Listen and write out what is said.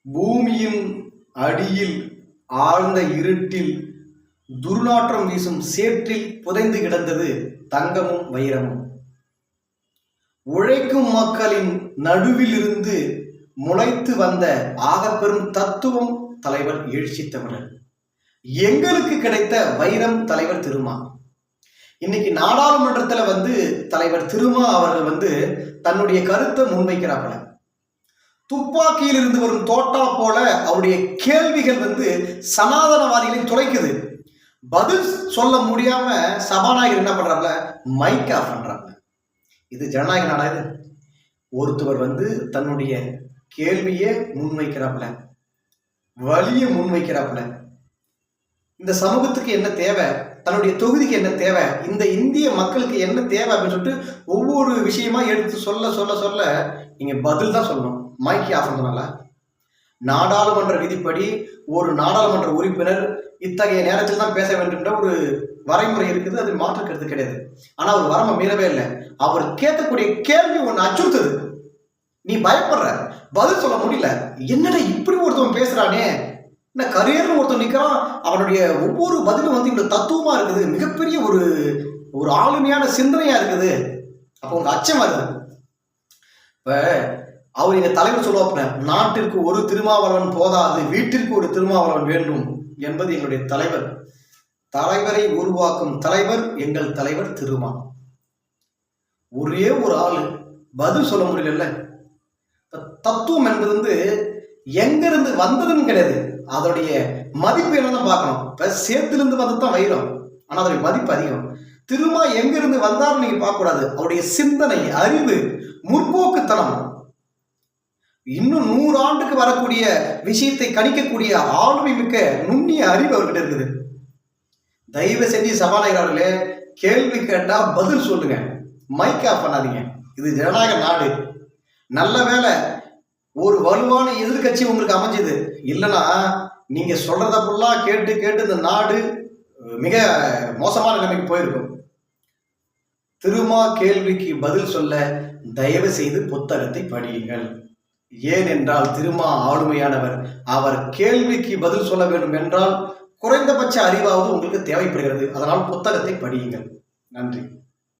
பூமியின் அடியில் ஆழ்ந்த இருட்டில் துர்நாற்றம் வீசும் சேற்றில் புதைந்து கிடந்தது தங்கமும் வைரமும். உழைக்கும் மக்களின் நடுவில் இருந்து முளைத்து வந்த ஆகப்பெரும் தத்துவம் தலைவர் எழுச்சி தமிழர். எங்களுக்கு கிடைத்த வைரம் தலைவர் திருமா. இன்னைக்கு நாடாளுமன்றத்தில் தலைவர் திருமா அவர்கள் தன்னுடைய கருத்தை முன்வைக்கிறாப்புல. துப்பாக்கியில் இருந்து வரும் தோட்டா போல அவருடைய கேள்விகள் சனாதனவாதிகளை துளைக்குது. பதில் சொல்ல முடியாம சபாநாயகர் என்ன பண்றாப்ல, மைக் ஆஃப் பண்றாங்க. இது ஜனநாயக நாடா? இது ஒருத்தவர் தன்னுடைய கேள்வியை முன்வைக்கிறாப்ல, வழிய முன்வைக்கிறாப்ல. இந்த சமூகத்துக்கு என்ன தேவை, தன்னுடைய தொகுதிக்கு என்ன தேவை, இந்த இந்திய மக்களுக்கு என்ன தேவை அப்படின்னு சொல்லிட்டு ஒவ்வொரு விஷயமா எடுத்து சொல்ல சொல்ல சொல்ல நீங்க பதில் தான் சொல்லணும். மைக்கி ஆஃப் பண்றதுனால நாடாளுமன்ற விதிப்படி ஒரு நாடாளுமன்ற உறுப்பினர் இத்தகைய நேரத்தில் தான் பேச வேண்டும் என்ற ஒரு வரைமுறை இருக்குது. அது மாற்றுக்கிறது கிடையாது. ஆனா அவர் வரம்பை மீறவே இல்லை. அவர் கேட்கக்கூடிய கேள்வி ஒன்று அச்சுறுத்துது. நீ பயப்படுற, பதில் சொல்ல முடியல. என்னடா இப்படி ஒருத்தவன் பேசுறானே, என்ன கரியர்னு ஒருத்தன் நிற்கிறான், அவனுடைய ஒவ்வொரு பதிலும் இவ்வளவு தத்துவமா இருக்குது, மிகப்பெரிய ஒரு ஆளுமையான சிந்தனையா இருக்குது. அப்போ உங்க அச்சமா இருக்குது. இப்ப அவர் எங்க தலைவர் சொல்லுவாப்புல, நாட்டிற்கு ஒரு திருமாவளவன் போதாது, வீட்டிற்கு ஒரு திருமாவளவன் வேண்டும் என்பது எங்களுடைய தலைவர். தலைவரை உருவாக்கும் தலைவர் எங்கள் தலைவர் திருமா. ஒரே ஒரு ஆளு பதில் சொல்ல முடியல. தத்துவம் என்பது எங்கிருந்து வந்ததுன்னு கிடையாது, அதோடைய மதிப்பு என்னதான் பார்க்கணும். இப்ப சேத்திலிருந்து வந்தது தான் வைரம், ஆனா அதோடைய மதிப்பு அதிகம். திருமா எங்கிருந்து வந்தாலும் நீங்க பார்க்க கூடாது. அவருடைய சிந்தனை, அறிவு, முற்போக்குத்தனம், இன்னும் 100 ஆண்டுக்கு வரக்கூடிய விஷயத்தை கணிக்கக்கூடிய ஆளுமை மிக்க நுண்ணிய அறிவு அவர்கிட்ட இருக்குது. தயவு செஞ்சு சபாநாயகர்களே, கேள்வி கேட்டா பதில் சொல்லுங்க, மைக் ஆஃப் பண்ணாதீங்க. இது ஜனநாயக நாடு. நல்ல வேலை ஒரு வலுவான எதிர்கட்சி உங்களுக்கு அமைஞ்சது. இல்லைன்னா நீங்க சொல்றத ஃபுல்லா கேட்டு கேட்டு இந்த நாடு மிக மோசமான நிலைமைக்கு போயிருக்கும். திருமா கேள்விக்கு பதில் சொல்ல தயவு செய்து புத்தகத்தை படியுங்கள். ஏனென்றால் திருமா ஆளுமையானவர். அவர் கேள்விக்கு பதில் சொல்ல வேண்டும் என்றால் குறைந்தபட்ச அறிவாவது உங்களுக்கு தேவைப்படுகிறது. அதனால் புத்தகத்தை படியுங்கள். நன்றி.